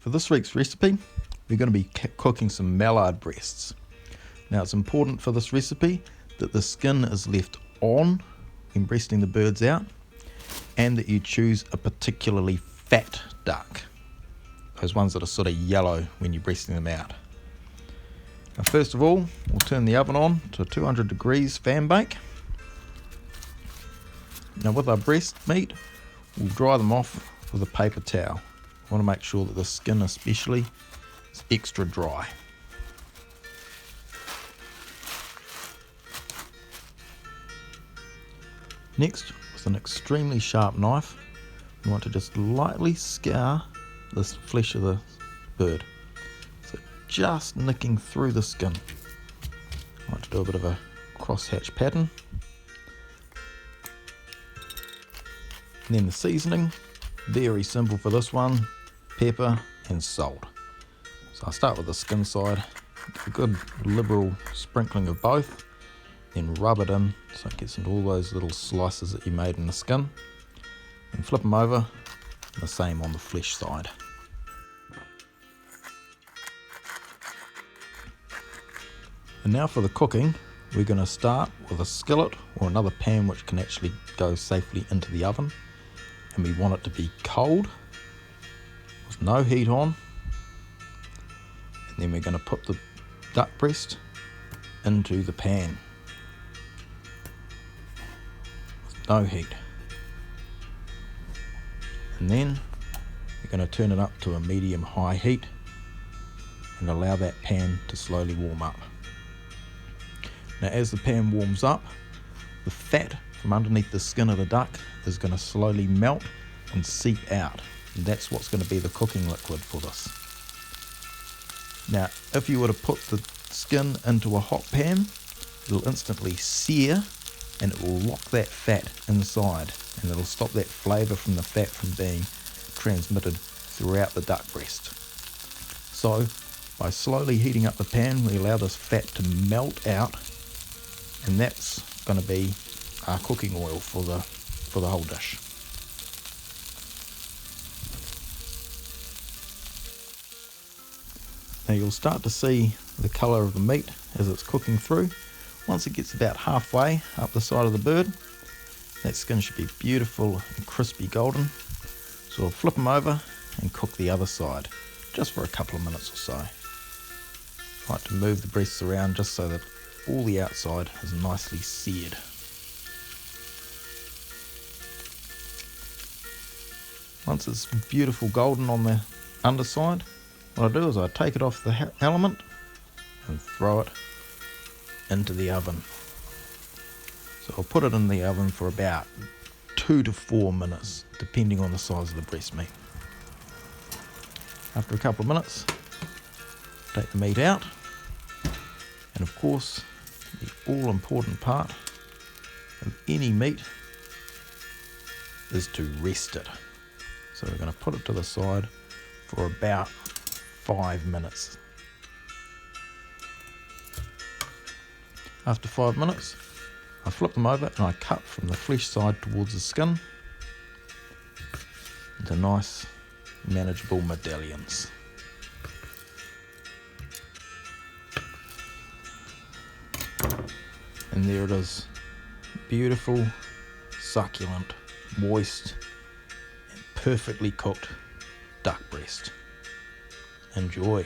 For this week's recipe, we're going to be cooking some mallard breasts. Now it's important for this recipe that the skin is left on when breasting the birds out, and that you choose a particularly fat duck. Those ones that are sort of yellow when you're breasting them out. Now first of all, we'll turn the oven on to 200 degrees fan bake. Now with our breast meat, we'll dry them off with a paper towel. I want to make sure that the skin especially is extra dry. Next, with an extremely sharp knife, we want to just lightly scour the flesh of the bird. So just nicking through the skin. I want to do a bit of a crosshatch pattern. And then the seasoning, very simple for this one, pepper and salt. So I'll start with the skin side, a good liberal sprinkling of both, then rub it in so it gets into all those little slices that you made in the skin, and flip them over, and the same on the flesh side. And now for the cooking, we're going to start with a skillet or another pan which can actually go safely into the oven, and we want it to be cold with no heat on. And then we're going to put the duck breast into the pan with no heat, and then we're going to turn it up to a medium-high heat and allow that pan to slowly warm up. Now as the pan warms up, the fat from underneath the skin of the duck is going to slowly melt and seep out, and that's what's going to be the cooking liquid for this. Now if you were to put the skin into a hot pan, it'll instantly sear and it will lock that fat inside, and it'll stop that flavour from the fat from being transmitted throughout the duck breast. So by slowly heating up the pan, we allow this fat to melt out, and that's going to be our cooking oil for the whole dish. Now you'll start to see the colour of the meat as it's cooking through. Once it gets about halfway up the side of the bird, that skin should be beautiful and crispy golden. So we'll flip them over and cook the other side just for a couple of minutes or so. I like to move the breasts around just so that all the outside is nicely seared. Once it's beautiful golden on the underside, what I do is I take it off the element and throw it into the oven. So I'll put it in the oven for about 2 to 4 minutes, depending on the size of the breast meat. After a couple of minutes, take the meat out, and of course the all important part of any meat is to rest it. So we're going to put it to the side for about 5 minutes. After 5 minutes, I flip them over and I cut from the flesh side towards the skin into nice manageable medallions. And there it is, beautiful, succulent, moist, and perfectly cooked duck breast. Enjoy.